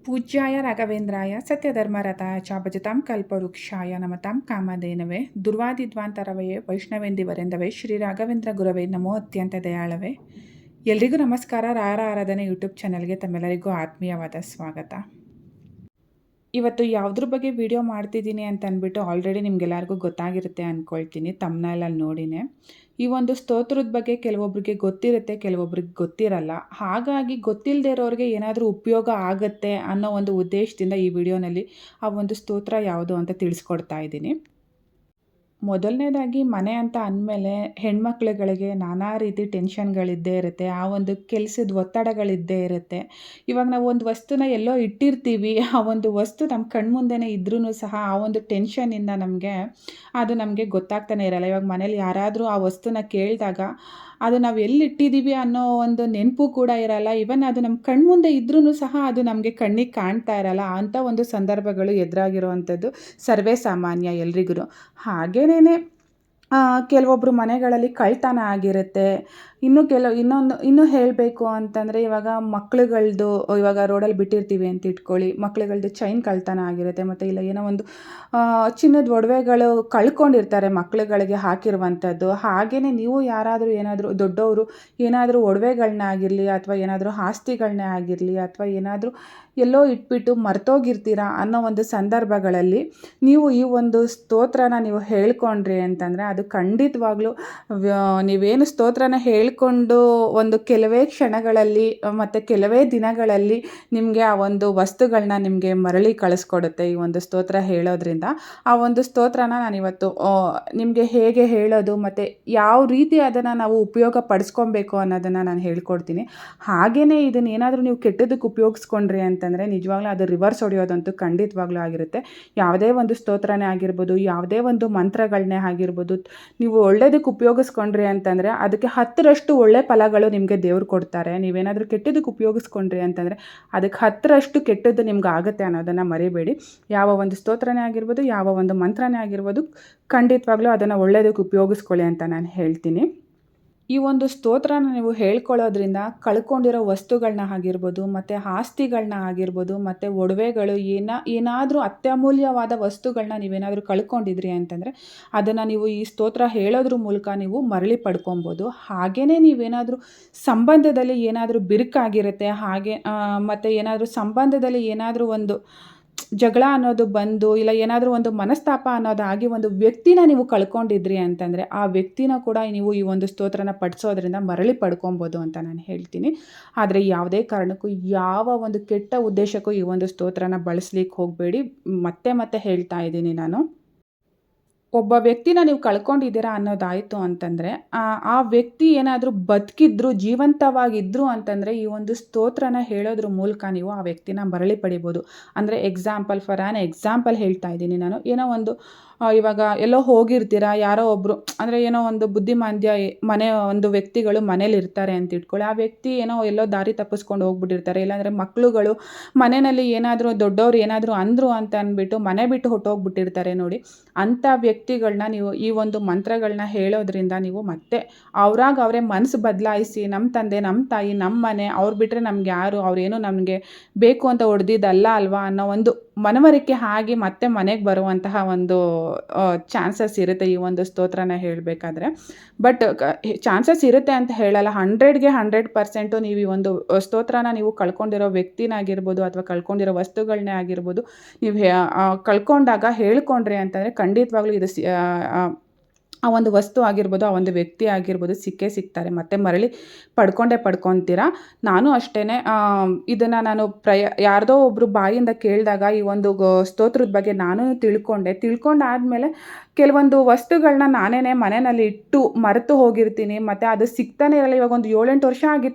ಪೂಜ್ಯಾಯ ರಾಘವೇಂದ್ರಾಯ ಸತ್ಯಧರ್ಮರತಾಯ ಚ ಭಜತಾಂ ಕಲ್ಪವೃಕ್ಷಾಯ ನಮತಾಂ ಕಾಮಧೇನವೇ ದುರ್ವಾದಿಧ್ವಾಂತರವಯೇ ವೈಷ್ಣವೇಂದಿವರೆಂದವೇ ಶ್ರೀ ರಾಘವೇಂದ್ರ ಗುರವೇ ನಮೋ ಅತ್ಯಂತ ದಯಾಳವೇ. ಎಲ್ರಿಗೂ ನಮಸ್ಕಾರ. ರಾರ ಆರಾಧನೆ ಯೂಟ್ಯೂಬ್ ಚಾನಲ್ಗೆ ತಮ್ಮೆಲ್ಲರಿಗೂ ಆತ್ಮೀಯವಾದ ಸ್ವಾಗತ. ಇವತ್ತು ಯಾವುದ್ರ ಬಗ್ಗೆ ವಿಡಿಯೋ ಮಾಡ್ತಿದ್ದೀನಿ ಅಂತ ಅಂದ್ಬಿಟ್ಟು ಆಲ್ರೆಡಿ ನಿಮ್ಗೆಲ್ಲರಿಗೂ ಗೊತ್ತಾಗಿರುತ್ತೆ ಅಂದ್ಕೊಳ್ತೀನಿ, ತಮ್ಮನೇಲಲ್ಲಿ ನೋಡಿನೇ. ಈ ಒಂದು ಸ್ತೋತ್ರದ ಬಗ್ಗೆ ಕೆಲವೊಬ್ರಿಗೆ ಗೊತ್ತಿರುತ್ತೆ, ಕೆಲವೊಬ್ರಿಗೆ ಗೊತ್ತಿರಲ್ಲ. ಹಾಗಾಗಿ ಗೊತ್ತಿಲ್ಲದೆ ಇರೋರಿಗೆ ಏನಾದರೂ ಉಪಯೋಗ ಆಗುತ್ತೆ ಅನ್ನೋ ಒಂದು ಉದ್ದೇಶದಿಂದ ಈ ವಿಡಿಯೋನಲ್ಲಿ ಆ ಒಂದು ಸ್ತೋತ್ರ ಯಾವುದು ಅಂತ ತಿಳಿಸ್ಕೊಡ್ತಾ ಇದ್ದೀನಿ. ಮೊದಲನೇದಾಗಿ ಮನೆ ಅಂತ ಅಂದಮೇಲೆ ಹೆಣ್ಮಕ್ಳುಗಳಿಗೆ ನಾನಾ ರೀತಿ ಟೆನ್ಷನ್ಗಳಿದ್ದೇ ಇರುತ್ತೆ. ಆ ಒಂದು ಕೆಲಸದ ಒತ್ತಡಗಳಿದ್ದೇ ಇರುತ್ತೆ. ಇವಾಗ ನಾವು ಒಂದು ವಸ್ತುನ ಎಲ್ಲೋ ಇಟ್ಟಿರ್ತೀವಿ, ಆ ಒಂದು ವಸ್ತು ನಮ್ಮ ಕಣ್ಮುಂದೆನೇ ಇದ್ರೂ ಸಹ ಆ ಒಂದು ಟೆನ್ಷನ್ನಿಂದ ಅದು ನಮಗೆ ಗೊತ್ತಾಗ್ತಾನೆ ಇರಲ್ಲ. ಇವಾಗ ಮನೇಲಿ ಯಾರಾದರೂ ಆ ವಸ್ತುನ ಕೇಳಿದಾಗ ಅದು ನಾವು ಎಲ್ಲಿಟ್ಟಿದ್ದೀವಿ ಅನ್ನೋ ಒಂದು ನೆನಪು ಕೂಡ ಇರಲ್ಲ. ಈವನ್ ಅದು ನಮ್ಮ ಕಣ್ಮುಂದೆ ಇದ್ರೂ ಸಹ ಅದು ನಮಗೆ ಕಣ್ಣಿಗೆ ಕಾಣ್ತಾ ಇರಲ್ಲ. ಅಂಥ ಒಂದು ಸಂದರ್ಭಗಳು ಎದುರಾಗಿರುವಂಥದ್ದು ಸರ್ವೇ ಸಾಮಾನ್ಯ ಎಲ್ರಿಗೂ. ಹಾಗೇನೇ ಕೆಲವೊಬ್ಬರು ಮನೆಗಳಲ್ಲಿ ಕಳ್ತನ ಆಗಿರುತ್ತೆ. ಇನ್ನೂ ಹೇಳಬೇಕು ಅಂತಂದರೆ, ಇವಾಗ ಮಕ್ಳುಗಳ್ದು ಇವಾಗ ರೋಡಲ್ಲಿ ಬಿಟ್ಟಿರ್ತೀವಿ ಅಂತ ಇಟ್ಕೊಳ್ಳಿ, ಮಕ್ಳುಗಳ್ದು ಚೈನ್ ಕಳ್ತನ ಆಗಿರುತ್ತೆ. ಮತ್ತು ಇಲ್ಲ ಏನೋ ಒಂದು ಚಿನ್ನದ ಒಡವೆಗಳು ಕಳ್ಕೊಂಡಿರ್ತಾರೆ ಮಕ್ಳುಗಳಿಗೆ ಹಾಕಿರುವಂಥದ್ದು. ಹಾಗೆಯೇ ನೀವು ಯಾರಾದರೂ ಏನಾದರೂ ದೊಡ್ಡವರು ಏನಾದರೂ ಒಡವೆಗಳನ್ನ ಆಗಿರಲಿ, ಅಥವಾ ಏನಾದರೂ ಆಸ್ತಿಗಳನ್ನೇ ಆಗಿರಲಿ, ಅಥವಾ ಏನಾದರೂ ಎಲ್ಲೋ ಇಟ್ಬಿಟ್ಟು ಮರ್ತೋಗಿರ್ತೀರ ಅನ್ನೋ ಒಂದು ಸಂದರ್ಭಗಳಲ್ಲಿ ನೀವು ಈ ಒಂದು ಸ್ತೋತ್ರನ ನೀವು ಹೇಳ್ಕೊಂಡ್ರಿ ಅಂತಂದರೆ ಅದು ಖಂಡಿತವಾಗ್ಲೂ ನೀವೇನು ಸ್ತೋತ್ರನ ಹೇಳ್ಕೊಂಡು ಒಂದು ಕೆಲವೇ ಕ್ಷಣಗಳಲ್ಲಿ ಮತ್ತು ಕೆಲವೇ ದಿನಗಳಲ್ಲಿ ನಿಮಗೆ ಆ ಒಂದು ವಸ್ತುಗಳನ್ನ ನಿಮಗೆ ಮರಳಿ ಕಳಿಸ್ಕೊಡುತ್ತೆ. ಈ ಒಂದು ಸ್ತೋತ್ರ ಹೇಳೋದ್ರಿಂದ ಆ ಒಂದು ಸ್ತೋತ್ರನ ನಾನಿವತ್ತು ನಿಮಗೆ ಹೇಗೆ ಹೇಳೋದು ಮತ್ತು ಯಾವ ರೀತಿ ಅದನ್ನು ನಾವು ಉಪಯೋಗ ಪಡಿಸ್ಕೊಬೇಕು ಅನ್ನೋದನ್ನು ನಾನು ಹೇಳ್ಕೊಡ್ತೀನಿ. ಹಾಗೆಯೇ ಇದನ್ನು ಏನಾದರೂ ನೀವು ಕೆಟ್ಟದಕ್ಕೆ ಉಪಯೋಗಿಸ್ಕೊಂಡ್ರಿ ಅಂತಂದರೆ ನಿಜವಾಗ್ಲೂ ಅದು ರಿವರ್ಸ್ ಹೊಡೆಯೋದಂತೂ ಖಂಡಿತವಾಗ್ಲೂ ಆಗಿರುತ್ತೆ. ಯಾವುದೇ ಒಂದು ಸ್ತೋತ್ರನೇ ಆಗಿರ್ಬೋದು, ಯಾವುದೇ ಒಂದು ಮಂತ್ರಗಳನ್ನೇ ಆಗಿರ್ಬೋದು, ನೀವು ಒಳ್ಳೆಯದಕ್ಕೆ ಉಪಯೋಗಿಸ್ಕೊಂಡ್ರಿ ಅಂತಂದರೆ ಅದಕ್ಕೆ 10ರಷ್ಟು ಒಳ್ಳೆ ಫಲಗಳು ನಿಮಗೆ ದೇವ್ರು ಕೊಡ್ತಾರೆ. ನೀವೇನಾದರೂ ಕೆಟ್ಟದಕ್ಕೆ ಉಪಯೋಗಿಸ್ಕೊಂಡ್ರಿ ಅಂತಂದರೆ ಅದಕ್ಕೆ 10ರಷ್ಟು ಕೆಟ್ಟದ್ದು ನಿಮ್ಗೆ ಆಗುತ್ತೆ ಅನ್ನೋದನ್ನು ಮರಿಬೇಡಿ. ಯಾವ ಒಂದು ಸ್ತೋತ್ರನೇ ಆಗಿರ್ಬೋದು, ಯಾವ ಒಂದು ಮಂತ್ರನೇ ಆಗಿರ್ಬೋದು, ಖಂಡಿತವಾಗ್ಲೂ ಅದನ್ನು ಒಳ್ಳೆಯದಕ್ಕೆ ಉಪಯೋಗಿಸ್ಕೊಳ್ಳಿ ಅಂತ ನಾನು ಹೇಳ್ತೀನಿ. ಈ ಒಂದು ಸ್ತೋತ್ರನ ನೀವು ಹೇಳ್ಕೊಳ್ಳೋದ್ರಿಂದ ಕಳ್ಕೊಂಡಿರೋ ವಸ್ತುಗಳನ್ನ ಆಗಿರ್ಬೋದು, ಮತ್ತು ಆಸ್ತಿಗಳನ್ನ ಆಗಿರ್ಬೋದು, ಮತ್ತು ಒಡವೆಗಳು ಏನಾದರೂ ಅತ್ಯಮೂಲ್ಯವಾದ ವಸ್ತುಗಳನ್ನ ನೀವೇನಾದರೂ ಕಳ್ಕೊಂಡಿದ್ರಿ ಅಂತಂದರೆ ಅದನ್ನು ನೀವು ಈ ಸ್ತೋತ್ರ ಹೇಳೋದ್ರ ಮೂಲಕ ನೀವು ಮರಳಿ ಪಡ್ಕೊಬೋದು. ಹಾಗೆಯೇ ನೀವೇನಾದರೂ ಸಂಬಂಧದಲ್ಲಿ ಏನಾದರೂ ಬಿರುಕಾಗಿರುತ್ತೆ, ಹಾಗೆ ಮತ್ತು ಏನಾದರೂ ಸಂಬಂಧದಲ್ಲಿ ಏನಾದರೂ ಒಂದು ಜಗಳ ಅನ್ನೋದು ಬಂದು, ಇಲ್ಲ ಏನಾದರೂ ಒಂದು ಮನಸ್ತಾಪ ಅನ್ನೋದಾಗಿ ಒಂದು ವ್ಯಕ್ತಿನ ನೀವು ಕಳ್ಕೊಂಡಿದ್ರಿ ಅಂತಂದರೆ ಆ ವ್ಯಕ್ತಿನ ಕೂಡ ನೀವು ಈ ಒಂದು ಸ್ತೋತ್ರನ ಪಠಿಸೋದ್ರಿಂದ ಮರಳಿ ಪಡ್ಕೊಬೋದು ಅಂತ ನಾನು ಹೇಳ್ತೀನಿ. ಆದರೆ ಯಾವುದೇ ಕಾರಣಕ್ಕೂ ಯಾವ ಒಂದು ಕೆಟ್ಟ ಉದ್ದೇಶಕ್ಕೂ ಈ ಒಂದು ಸ್ತೋತ್ರನ ಬಳಸ್ಲಿಕ್ಕೆ ಹೋಗಬೇಡಿ. ಮತ್ತೆ ಮತ್ತೆ ಹೇಳ್ತಾ ಇದ್ದೀನಿ ನಾನು. ಒಬ್ಬ ವ್ಯಕ್ತಿನ ನೀವು ಕಳ್ಕೊಂಡಿದ್ದೀರಾ ಅನ್ನೋದಾಯಿತು ಅಂತಂದರೆ ಆ ವ್ಯಕ್ತಿ ಏನಾದರೂ ಬದುಕಿದ್ರು, ಜೀವಂತವಾಗಿದ್ದರು ಅಂತಂದರೆ ಈ ಒಂದು ಸ್ತೋತ್ರನ ಹೇಳೋದ್ರ ಮೂಲಕ ನೀವು ಆ ವ್ಯಕ್ತಿನ ಮರಳಿ ಪಡಿಬೋದು. ಅಂದರೆ ಫಾರ್ ಆ್ಯನ್ ಎಕ್ಸಾಂಪಲ್ ಹೇಳ್ತಾ ಇದ್ದೀನಿ ನಾನು. ಏನೋ ಒಂದು ಇವಾಗ ಎಲ್ಲೋ ಹೋಗಿರ್ತೀರ, ಯಾರೋ ಒಬ್ಬರು ಅಂದರೆ ಏನೋ ಒಂದು ಬುದ್ಧಿಮಾಂದ್ಯ ಒಂದು ವ್ಯಕ್ತಿಗಳು ಮನೇಲಿರ್ತಾರೆ ಅಂತ ಇಟ್ಕೊಳ್ಳಿ. ಆ ವ್ಯಕ್ತಿ ಏನೋ ಎಲ್ಲೋ ದಾರಿ ತಪ್ಪಿಸ್ಕೊಂಡು ಹೋಗ್ಬಿಟ್ಟಿರ್ತಾರೆ. ಇಲ್ಲಾಂದರೆ ಮಕ್ಕಳುಗಳು ಮನೆಯಲ್ಲಿ ಏನಾದರೂ ದೊಡ್ಡವ್ರು ಏನಾದರೂ ಅಂದರು ಅಂತ ಅಂದ್ಬಿಟ್ಟು ಮನೆ ಬಿಟ್ಟು ಹೊಟ್ಟೋಗ್ಬಿಟ್ಟಿರ್ತಾರೆ ನೋಡಿ. ಅಂಥ ವ್ಯಕ್ತಿಗಳನ್ನ ನೀವು ಈ ಒಂದು ಮಂತ್ರಗಳನ್ನ ಹೇಳೋದ್ರಿಂದ ನೀವು ಮತ್ತೆ ಅವರೇ ಮನಸ್ಸು ಬದಲಾಯಿಸಿ, ನಮ್ಮ ತಂದೆ, ನಮ್ಮ ತಾಯಿ, ನಮ್ಮ ಮನೆ, ಅವ್ರು ಬಿಟ್ಟರೆ ನಮ್ಗೆ ಯಾರು, ಅವರೇನು ನಮಗೆ ಬೇಕು ಅಂತ ಹೊಡೆದಿದ್ದಲ್ಲ ಅಲ್ವಾ ಅನ್ನೋ ಒಂದು ಮನವರಿಕೆ ಆಗಿ ಮತ್ತೆ ಮನೆಗೆ ಬರುವಂತಹ ಒಂದು ಚಾನ್ಸಸ್ ಇರುತ್ತೆ ಈ ಒಂದು ಸ್ತೋತ್ರನ ಹೇಳಬೇಕಾದ್ರೆ. ಬಟ್ ಚಾನ್ಸಸ್ ಇರುತ್ತೆ ಅಂತ ಹೇಳಲ್ಲ, 100ಗೆ 100% ನೀವು ಈ ಒಂದು ಸ್ತೋತ್ರನ ನೀವು ಕಳ್ಕೊಂಡಿರೋ ವ್ಯಕ್ತಿನಾಗಿರ್ಬೋದು ಅಥವಾ ಕಳ್ಕೊಂಡಿರೋ ವಸ್ತುಗಳನ್ನೇ ಆಗಿರ್ಬೋದು, ನೀವು ಕಳ್ಕೊಂಡಾಗ ಹೇಳ್ಕೊಂಡ್ರಿ ಅಂತಂದರೆ ಖಂಡಿತವಾಗ್ಲೂ ಇದು ಆ ಒಂದು ವಸ್ತು ಆಗಿರ್ಬೋದು, ಆ ಒಂದು ವ್ಯಕ್ತಿ ಆಗಿರ್ಬೋದು ಸಿಕ್ಕೇ ಸಿಗ್ತಾರೆ. ಮತ್ತೆ ಮರಳಿ ಪಡ್ಕೊತೀರ. ನಾನು ಅಷ್ಟೇ ಇದನ್ನು ನಾನು ಯಾರ್ದೋ ಒಬ್ಬರು ಬಾಯಿಂದ ಕೇಳಿದಾಗ ಈ ಒಂದು ಸ್ತೋತ್ರದ ಬಗ್ಗೆ ನಾನು ತಿಳ್ಕೊಂಡಾದಮೇಲೆ ಕೆಲವೊಂದು ವಸ್ತುಗಳನ್ನ ನಾನೇ ಮನೆಯಲ್ಲಿ ಇಟ್ಟು ಮರೆತು ಹೋಗಿರ್ತೀನಿ. ಮತ್ತು ಅದು ಸಿಗ್ತಾನೆ ಇರಲ್ಲ. ಇವಾಗ ಒಂದು 7-8 ವರ್ಷ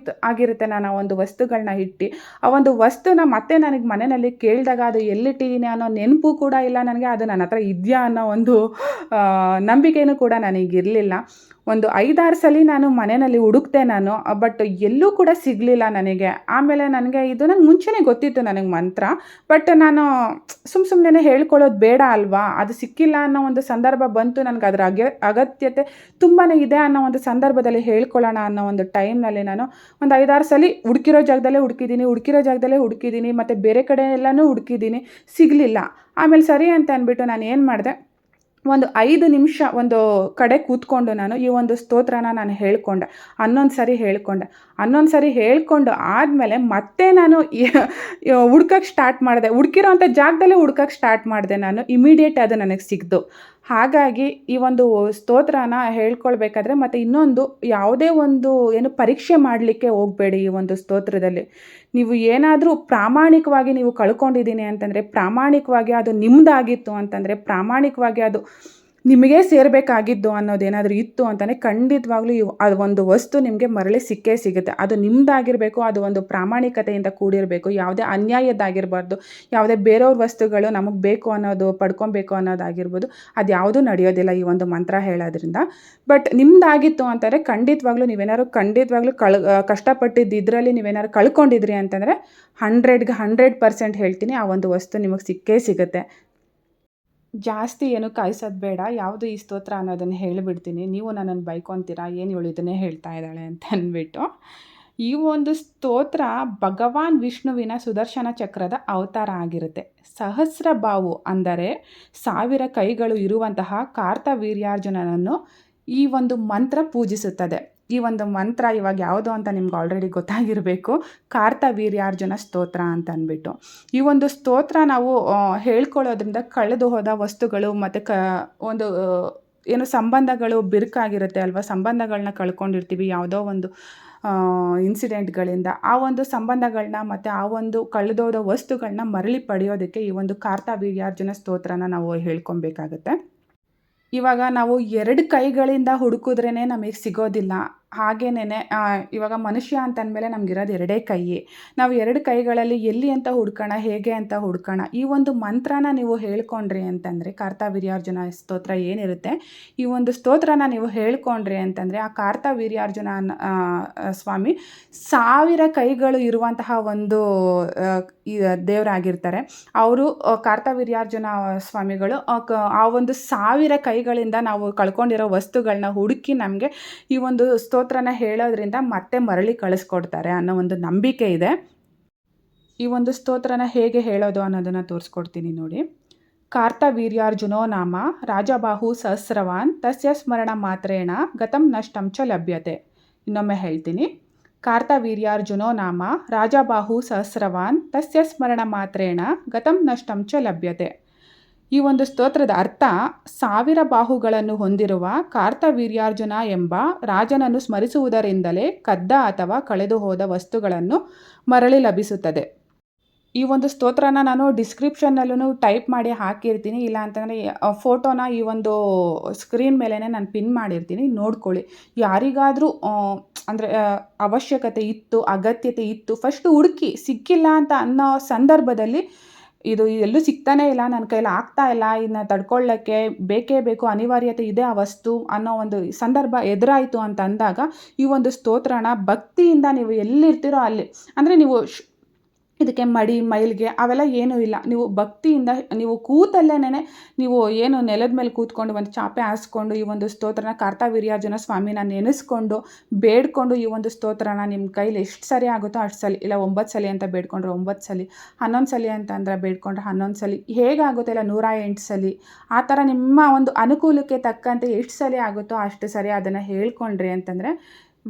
ಆಗಿರುತ್ತೆ ನಾನು ಆ ಒಂದು ವಸ್ತುಗಳನ್ನ ಇಟ್ಟು. ಆ ಒಂದು ವಸ್ತುನ ಮತ್ತೆ ನನಗೆ ಮನೆಯಲ್ಲಿ ಕೇಳಿದಾಗ ಅದು ಎಲ್ಲಿಟ್ಟಿದ್ದೀನಿ ಅನ್ನೋ ನೆನಪು ಕೂಡ ಇಲ್ಲ ನನಗೆ. ಅದು ನನ್ನ ಹತ್ರ ಇದೆಯಾ ಅನ್ನೋ ಒಂದು ನಂಬಿಕೆಯೂ ಕೂಡ ನನಗಿರಲಿಲ್ಲ. ಒಂದು 5-6 ಸಲ ನಾನು ಮನೆಯಲ್ಲಿ ಹುಡುಕ್ದೆ ನಾನು. ಬಟ್ ಎಲ್ಲೂ ಕೂಡ ಸಿಗಲಿಲ್ಲ ನನಗೆ. ಆಮೇಲೆ ನನಗೆ ಇದು ನಂಗೆ ಮುಂಚೆನೇ ಗೊತ್ತಿತ್ತು ನನಗೆ ಮಂತ್ರ. ಬಟ್ ನಾನು ಸುಮ್ಮನೆ ಹೇಳ್ಕೊಳ್ಳೋದು ಬೇಡ ಅಲ್ವಾ? ಅದು ಸಿಕ್ಕಿಲ್ಲ ಅನ್ನೋ ಒಂದು ಸಂದರ್ಭ ಬಂತು, ನನಗೆ ಅದರ ಅಗತ್ಯತೆ ತುಂಬಾ ಇದೆ ಅನ್ನೋ ಒಂದು ಸಂದರ್ಭದಲ್ಲಿ ಹೇಳ್ಕೊಳ್ಳೋಣ ಅನ್ನೋ ಒಂದು ಟೈಮ್ನಲ್ಲಿ ನಾನು ಒಂದು 5-6 ಸಲ ಹುಡುಕಿರೋ ಜಾಗದಲ್ಲೇ ಹುಡುಕಿದ್ದೀನಿ ಮತ್ತು ಬೇರೆ ಕಡೆ ಎಲ್ಲನೂ ಹುಡುಕಿದ್ದೀನಿ, ಸಿಗಲಿಲ್ಲ. ಆಮೇಲೆ ಸರಿ ಅಂತ ಅಂದ್ಬಿಟ್ಟು ನಾನು ಏನು ಮಾಡಿದೆ, ಒಂದು 5 ನಿಮಿಷ ಒಂದು ಕಡೆ ಕೂತ್ಕೊಂಡು ನಾನು ಈ ಒಂದು ಸ್ತೋತ್ರನ ನಾನು ಹೇಳ್ಕೊಂಡೆ. 11 ಸರಿ ಹೇಳ್ಕೊಂಡು ಆದಮೇಲೆ ಮತ್ತೆ ನಾನು ಹುಡ್ಕಕ್ಕೆ ಸ್ಟಾರ್ಟ್ ಮಾಡಿದೆ. ಹುಡುಕಿರೋಂಥ ಜಾಗದಲ್ಲೇ ಹುಡ್ಕಕ್ಕೆ ಸ್ಟಾರ್ಟ್ ಮಾಡಿದೆ ನಾನು. ಇಮಿಡಿಯೇಟ್ ಅದು ನನಗೆ ಸಿಕ್ತು. ಹಾಗಾಗಿ ಈ ಒಂದು ಸ್ತೋತ್ರನ ಹೇಳ್ಕೊಳ್ಬೇಕಾದ್ರೆ ಮತ್ತು ಇನ್ನೊಂದು, ಯಾವುದೇ ಒಂದು ಪರೀಕ್ಷೆ ಮಾಡಲಿಕ್ಕೆ ಹೋಗಬೇಡಿ. ಈ ಒಂದು ಸ್ತೋತ್ರದಲ್ಲಿ ನೀವು ಏನಾದರೂ ಪ್ರಾಮಾಣಿಕವಾಗಿ ನೀವು ಕಳ್ಕೊಂಡಿದ್ದೀನಿ ಅಂತಂದರೆ, ಪ್ರಾಮಾಣಿಕವಾಗಿ ಅದು ನಿಮ್ಮದಾಗಿತ್ತು ಅಂತಂದರೆ, ಪ್ರಾಮಾಣಿಕವಾಗಿ ಅದು ನಿಮಗೇ ಸೇರಬೇಕಾಗಿದ್ದು ಅನ್ನೋದೇನಾದರೂ ಇತ್ತು ಅಂತಲೇ ಖಂಡಿತವಾಗ್ಲೂ ಅದು ಒಂದು ವಸ್ತು ನಿಮಗೆ ಮರಳಿ ಸಿಕ್ಕೇ ಸಿಗುತ್ತೆ. ಅದು ನಿಮ್ಮದಾಗಿರಬೇಕು, ಅದು ಒಂದು ಪ್ರಾಮಾಣಿಕತೆಯಿಂದ ಕೂಡಿರಬೇಕು, ಯಾವುದೇ ಅನ್ಯಾಯದ್ದಾಗಿರಬಾರ್ದು, ಯಾವುದೇ ಬೇರೆಯವ್ರ ವಸ್ತುಗಳು ನಮಗೆ ಬೇಕು ಅನ್ನೋದು, ಪಡ್ಕೊಬೇಕು ಅನ್ನೋದಾಗಿರ್ಬೋದು, ಅದು ಯಾವುದೂ ನಡೆಯೋದಿಲ್ಲ ಈ ಒಂದು ಮಂತ್ರ ಹೇಳೋದ್ರಿಂದ. ಬಟ್ ನಿಮ್ಮದಾಗಿತ್ತು ಅಂತಾರೆ ಖಂಡಿತವಾಗ್ಲೂ ನೀವೇನಾದ್ರು ಕಷ್ಟಪಟ್ಟಿದ್ದು ಇದರಲ್ಲಿ ನೀವೇನಾದ್ರು ಕಳ್ಕೊಂಡಿದ್ರಿ ಅಂತಂದರೆ 100ಗೆ 100% ಹೇಳ್ತೀನಿ, ಆ ಒಂದು ವಸ್ತು ನಿಮಗೆ ಸಿಕ್ಕೇ ಸಿಗುತ್ತೆ. ಜಾಸ್ತಿ ಏನು ಕಾಯಿಸೋದು ಬೇಡ. ಯಾವುದು ಈ ಸ್ತೋತ್ರ ಅನ್ನೋದನ್ನು ಹೇಳಿಬಿಡ್ತೀನಿ. ನೀವು ನನ್ನನ್ನು ಬೈಕೊತೀರಾ, ಏನು ಇವಳು ಇದನ್ನೇ ಹೇಳ್ತಾ ಇದ್ದಾಳೆ ಅಂತ ಅಂದ್ಬಿಟ್ಟು. ಈ ಒಂದು ಸ್ತೋತ್ರ ಭಗವಾನ್ ವಿಷ್ಣುವಿನ ಸುದರ್ಶನ ಚಕ್ರದ ಅವತಾರ ಆಗಿರುತ್ತೆ. ಸಹಸ್ರ ಬಾಹು ಅಂದರೆ 1000 ಕೈಗಳು ಇರುವಂತಹ ಕಾರ್ತವೀರ್ಯಾರ್ಜುನನನ್ನು ಈ ಒಂದು ಮಂತ್ರ ಪೂಜಿಸುತ್ತದೆ. ಈ ಒಂದು ಮಂತ್ರ ಇವಾಗ ಯಾವುದು ಅಂತ ನಿಮ್ಗೆ ಆಲ್ರೆಡಿ ಗೊತ್ತಾಗಿರಬೇಕು. ಕಾರ್ತವೀರ್ಯಾರ್ಜುನ ಸ್ತೋತ್ರ ಅಂತ ಅಂದ್ಬಿಟ್ಟು. ಈ ಒಂದು ಸ್ತೋತ್ರ ನಾವು ಹೇಳ್ಕೊಳ್ಳೋದ್ರಿಂದ ಕಳೆದು ಹೋದ ವಸ್ತುಗಳು ಮತ್ತು ಒಂದು ಸಂಬಂಧಗಳು ಬಿರುಕಾಗಿರುತ್ತೆ ಅಲ್ವಾ, ಸಂಬಂಧಗಳನ್ನ ಕಳ್ಕೊಂಡಿರ್ತೀವಿ ಯಾವುದೋ ಒಂದು ಇನ್ಸಿಡೆಂಟ್ಗಳಿಂದ. ಆ ಒಂದು ಸಂಬಂಧಗಳನ್ನ ಮತ್ತು ಆ ಒಂದು ಕಳೆದೋದ ವಸ್ತುಗಳನ್ನ ಮರಳಿ ಪಡೆಯೋದಕ್ಕೆ ಈ ಒಂದು ಕಾರ್ತವೀರ್ಯಾರ್ಜುನ ಸ್ತೋತ್ರನ ನಾವು ಹೇಳ್ಕೊಬೇಕಾಗತ್ತೆ. ಇವಾಗ ನಾವು 2 ಕೈಗಳಿಂದ ಹುಡುಕಿದ್ರೇ ನಮಗೆ ಸಿಗೋದಿಲ್ಲ. ಹಾಗೇನೇ ಇವಾಗ ಮನುಷ್ಯ ಅಂತಂದಮೇಲೆ ನಮಗಿರೋದು 2 ಕೈ. ನಾವು 2 ಕೈಗಳಲ್ಲಿ ಎಲ್ಲಿ ಅಂತ ಹುಡ್ಕೋಣ, ಹೇಗೆ ಅಂತ ಹುಡ್ಕೋಣ. ಈ ಒಂದು ಮಂತ್ರನ ನೀವು ಹೇಳ್ಕೊಂಡ್ರಿ ಅಂತಂದರೆ, ಕಾರ್ತವೀರ್ಯಾರ್ಜುನ ಸ್ತೋತ್ರ ಏನಿರುತ್ತೆ, ಈ ಒಂದು ಸ್ತೋತ್ರನ ನೀವು ಹೇಳ್ಕೊಂಡ್ರಿ ಅಂತಂದರೆ, ಆ ಕಾರ್ತವೀರ್ಯಾರ್ಜುನ ಸ್ವಾಮಿ 1000 ಕೈಗಳು ಇರುವಂತಹ ಒಂದು ದೇವರಾಗಿರ್ತಾರೆ. ಅವರು ಕಾರ್ತವೀರ್ಯಾರ್ಜುನ ಸ್ವಾಮಿಗಳು ಆ ಒಂದು 1000 ಕೈಗಳಿಂದ ನಾವು ಕಳ್ಕೊಂಡಿರೋ ವಸ್ತುಗಳನ್ನ ಹುಡುಕಿ ನಮಗೆ ಈ ಒಂದು ಸ್ತೋತ್ರನ ಹೇಳೋದ್ರಿಂದ ಮತ್ತೆ ಮರಳಿ ಕಳಿಸ್ಕೊಡ್ತಾರೆ ಅನ್ನೋ ಒಂದು ನಂಬಿಕೆ ಇದೆ. ಈ ಒಂದು ಸ್ತೋತ್ರನ ಹೇಗೆ ಹೇಳೋದು ಅನ್ನೋದನ್ನು ತೋರಿಸ್ಕೊಡ್ತೀನಿ ನೋಡಿ. ಕಾರ್ತವೀರ್ಯಾರ್ಜುನೋ ನಾಮ ರಾಜಬಾಹು ಸಹಸ್ರವಾನ್ ತಸ್ಯ ಸ್ಮರಣ ಮಾತ್ರೇಣ ಗತಂ ನಷ್ಟಂ ಚ ಲಭ್ಯತೆ. ಇನ್ನೊಮ್ಮೆ ಹೇಳ್ತೀನಿ. ಕಾರ್ತವೀರ್ಯಾರ್ಜುನೋ ನಾಮ ರಾಜಬಾಹು ಸಹಸ್ರವಾನ್ ತಸ್ಯ ಸ್ಮರಣ ಮಾತ್ರೇಣ ಗತಂ ನಷ್ಟಂ ಚ ಲಭ್ಯತೆ. ಈ ಒಂದು ಸ್ತೋತ್ರದ ಅರ್ಥ, 1000 ಬಾಹುಗಳನ್ನು ಹೊಂದಿರುವ ಕಾರ್ತವೀರ್ಯಾರ್ಜುನ ಎಂಬ ರಾಜನನ್ನು ಸ್ಮರಿಸುವುದರಿಂದಲೇ ಕದ್ದ ಅಥವಾ ಕಳೆದು ಹೋದ ವಸ್ತುಗಳನ್ನು ಮರಳಿ ಲಭಿಸುತ್ತದೆ. ಈ ಒಂದು ಸ್ತೋತ್ರನ ನಾನು ಡಿಸ್ಕ್ರಿಪ್ಷನ್ನಲ್ಲೂ ಟೈಪ್ ಮಾಡಿ ಹಾಕಿರ್ತೀನಿ. ಇಲ್ಲ ಅಂತಂದರೆ ಫೋಟೋನ ಈ ಒಂದು ಸ್ಕ್ರೀನ್ ಮೇಲೇ ನಾನು ಪಿನ್ ಮಾಡಿರ್ತೀನಿ, ನೋಡ್ಕೊಳ್ಳಿ. ಯಾರಿಗಾದರೂ ಅಂದರೆ ಅವಶ್ಯಕತೆ ಇತ್ತು, ಅಗತ್ಯತೆ ಇತ್ತು, ಫಸ್ಟು ಹುಡುಕಿ ಸಿಕ್ಕಿಲ್ಲ ಅಂತ ಅನ್ನೋ ಸಂದರ್ಭದಲ್ಲಿ, ಇದು ಎಲ್ಲೂ ಸಿಗ್ತಾನೇ ಇಲ್ಲ, ನನ್ನ ಕೈಲಿ ಆಗ್ತಾ ಇಲ್ಲ, ಇದನ್ನ ತಡ್ಕೊಳ್ಳೋಕ್ಕೆ ಬೇಕೇ ಬೇಕು, ಅನಿವಾರ್ಯತೆ ಇದೆ ಆ ವಸ್ತು ಅನ್ನೋ ಒಂದು ಸಂದರ್ಭ ಎದುರಾಯಿತು ಅಂತ ಅಂದಾಗ ಈ ಒಂದು ಸ್ತೋತ್ರನ ಭಕ್ತಿಯಿಂದ ನೀವು ಎಲ್ಲಿರ್ತೀರೋ ಅಲ್ಲಿ, ಅಂದರೆ ನೀವು ಇದಕ್ಕೆ ಮೈಲಿಗೆ ಅವೆಲ್ಲ ಏನೂ ಇಲ್ಲ, ನೀವು ಭಕ್ತಿಯಿಂದ ನೀವು ಕೂತಲ್ಲೇನೆ ನೀವು ಏನು ನೆಲದ ಮೇಲೆ ಕೂತ್ಕೊಂಡು ಒಂದು ಚಾಪೆ ಹಾಸ್ಕೊಂಡು ಈ ಒಂದು ಸ್ತೋತ್ರನ ಕಾರ್ತವೀರ್ಯಾರ್ಜುನ ಸ್ವಾಮಿನ ನೆನೆಸ್ಕೊಂಡು ಬೇಡ್ಕೊಂಡು ಈ ಒಂದು ಸ್ತೋತ್ರನ ನಿಮ್ಮ ಕೈಲಿ ಎಷ್ಟು ಸರಿ ಆಗುತ್ತೋ ಅಷ್ಟು ಸಲ, ಇಲ್ಲ 9 ಸಲ ಅಂತ ಬೇಡ್ಕೊಂಡ್ರೆ 9 ಸಲ, 11 ಸಲ ಅಂತಂದರೆ ಬೇಡ್ಕೊಂಡ್ರೆ 11 ಸಲ, ಹೇಗಾಗುತ್ತೆ ಇಲ್ಲ 108 ಸಲ, ಆ ಥರ ನಿಮ್ಮ ಒಂದು ಅನುಕೂಲಕ್ಕೆ ತಕ್ಕಂತೆ ಎಷ್ಟು ಸಲ ಆಗುತ್ತೋ ಅಷ್ಟು ಸರಿ ಅದನ್ನು ಹೇಳ್ಕೊಂಡ್ರಿ ಅಂತಂದರೆ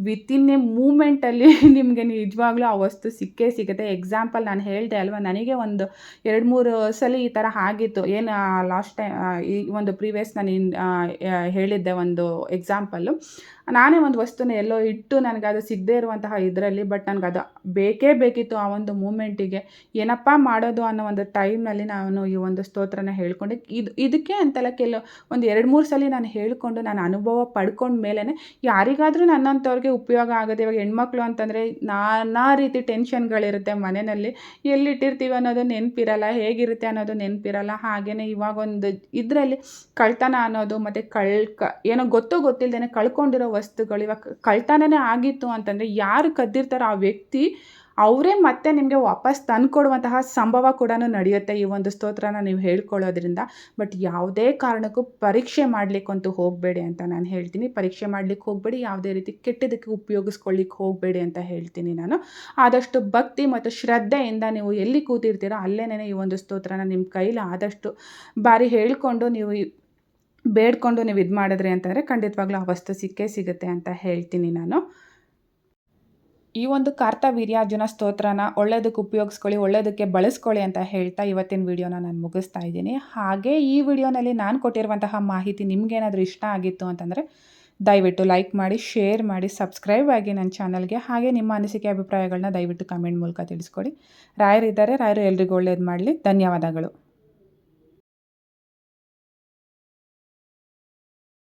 ವಿತಿನ್ ಎ ಮೂಮೆಂಟಲ್ಲಿ ನಿಮಗೆ ನಿಜವಾಗ್ಲೂ ಆ ವಸ್ತು ಸಿಕ್ಕೇ ಸಿಗುತ್ತೆ. ಎಕ್ಸಾಂಪಲ್ ನಾನು ಹೇಳಿದೆ ಅಲ್ವಾ, ನನಗೆ ಒಂದು 2-3 ಸಲ ಈ ಥರ ಆಗಿತ್ತು. ಏನು ಲಾಸ್ಟ್ ಟೈಮ್ ಈ ಒಂದು ಪ್ರೀವಿಯಸ್ ನಾನು ಹೇಳಿದ್ದೆ ಒಂದು ಎಕ್ಸಾಂಪಲ್ಲು. ನಾನೇ ಒಂದು ವಸ್ತುನ ಎಲ್ಲೋ ಇಟ್ಟು ನನಗದು ಸಿಗದೇ ಇರುವಂತಹ ಇದರಲ್ಲಿ ಬಟ್ ನನಗದು ಬೇಕೇ ಬೇಕಿತ್ತು ಆ ಒಂದು ಮೂಮೆಂಟಿಗೆ. ಏನಪ್ಪ ಮಾಡೋದು ಅನ್ನೋ ಒಂದು ಟೈಮ್ನಲ್ಲಿ ನಾನು ಈ ಒಂದು ಸ್ತೋತ್ರನ ಹೇಳ್ಕೊಂಡೆ. ಇದಕ್ಕೆ ಅಂತಲ್ಲ ಒಂದು 2, 3 ಸಲ ನಾನು ಹೇಳ್ಕೊಂಡು ನಾನು ಅನುಭವ ಪಡ್ಕೊಂಡ ಮೇಲೆನೇ ಯಾರಿಗಾದರೂ ನನ್ನಂಥವ್ರಿಗೆ ಉಪಯೋಗ ಆಗೋದು. ಇವಾಗ ಹೆಣ್ಮಕ್ಳು ಅಂತಂದರೆ ನಾನಾ ರೀತಿ ಟೆನ್ಷನ್ಗಳಿರುತ್ತೆ ಮನೆಯಲ್ಲಿ. ಎಲ್ಲಿಟ್ಟಿರ್ತೀವಿ ಅನ್ನೋದು ನೆನಪಿರಲ್ಲ, ಹೇಗಿರುತ್ತೆ ಅನ್ನೋದು ನೆನಪಿರಲ್ಲ. ಹಾಗೆಯೇ ಇವಾಗೊಂದು ಇದರಲ್ಲಿ ಕಳ್ತನ ಅನ್ನೋದು ಮತ್ತು ಏನೋ ಗೊತ್ತಿಲ್ಲದೇನೆ ಕಳ್ಕೊಂಡಿರೋ ವಸ್ತುಗಳು ಇವಾಗ ಕಳ್ತನನೇ ಆಗಿತ್ತು ಅಂತಂದರೆ ಯಾರು ಕದ್ದಿರ್ತಾರೋ ಆ ವ್ಯಕ್ತಿ ಅವರೇ ಮತ್ತೆ ನಿಮಗೆ ವಾಪಸ್ ತಂದುಕೊಡುವಂತಹ ಸಂಭವ ಕೂಡ ನಡೆಯುತ್ತೆ ಈ ಒಂದು ಸ್ತೋತ್ರನ ನೀವು ಹೇಳ್ಕೊಳ್ಳೋದ್ರಿಂದ. ಬಟ್ ಯಾವುದೇ ಕಾರಣಕ್ಕೂ ಪರೀಕ್ಷೆ ಮಾಡಲಿಕ್ಕಂತೂ ಹೋಗಬೇಡಿ ಅಂತ ನಾನು ಹೇಳ್ತೀನಿ. ಪರೀಕ್ಷೆ ಮಾಡಲಿಕ್ಕೆ ಹೋಗಬೇಡಿ, ಯಾವುದೇ ರೀತಿ ಕೆಟ್ಟದಕ್ಕೆ ಉಪಯೋಗಿಸ್ಕೊಳ್ಳಿಕ್ಕೆ ಹೋಗಬೇಡಿ ಅಂತ ಹೇಳ್ತೀನಿ ನಾನು. ಆದಷ್ಟು ಭಕ್ತಿ ಮತ್ತು ಶ್ರದ್ಧೆಯಿಂದ ನೀವು ಎಲ್ಲಿ ಕೂತಿರ್ತೀರೋ ಅಲ್ಲೇನೇ ಈ ಒಂದು ಸ್ತೋತ್ರನ ನಿಮ್ಮ ಕೈಲಿ ಆದಷ್ಟು ಬಾರಿ ಹೇಳ್ಕೊಂಡು ನೀವು ಬೇಡ್ಕೊಂಡು ನೀವು ಇದು ಮಾಡಿದ್ರಿ ಅಂತಂದರೆ ಖಂಡಿತವಾಗ್ಲೂ ಆ ವಸ್ತು ಸಿಕ್ಕೇ ಸಿಗುತ್ತೆ ಅಂತ ಹೇಳ್ತೀನಿ ನಾನು. ಈ ಒಂದು ಕಾರ್ತವೀರ್ಯಾರ್ಜುನ ಸ್ತೋತ್ರನ ಒಳ್ಳೆಯದಕ್ಕೆ ಉಪಯೋಗಿಸ್ಕೊಳ್ಳಿ, ಒಳ್ಳೆಯದಕ್ಕೆ ಬಳಸ್ಕೊಳ್ಳಿ ಅಂತ ಹೇಳ್ತಾ ಇವತ್ತಿನ ವಿಡಿಯೋನ ನಾನು ಮುಗಿಸ್ತಾ ಇದ್ದೀನಿ. ಹಾಗೆ ಈ ವಿಡಿಯೋನಲ್ಲಿ ನಾನು ಕೊಟ್ಟಿರುವಂತಹ ಮಾಹಿತಿ ನಿಮಗೇನಾದರೂ ಇಷ್ಟ ಆಗಿತ್ತು ಅಂತಂದರೆ ದಯವಿಟ್ಟು ಲೈಕ್ ಮಾಡಿ, ಶೇರ್ ಮಾಡಿ, ಸಬ್ಸ್ಕ್ರೈಬ್ ಆಗಿ ನನ್ನ ಚಾನಲ್ಗೆ. ಹಾಗೆ ನಿಮ್ಮ ಅನಿಸಿಕೆ ಅಭಿಪ್ರಾಯಗಳನ್ನ ದಯವಿಟ್ಟು ಕಮೆಂಟ್ ಮೂಲಕ ತಿಳಿಸ್ಕೊಡಿ. ರಾಯರಿದ್ದಾರೆ, ರಾಯರು ಎಲ್ರಿಗೂ ಒಳ್ಳೇದು ಮಾಡಲಿ. ಧನ್ಯವಾದಗಳು.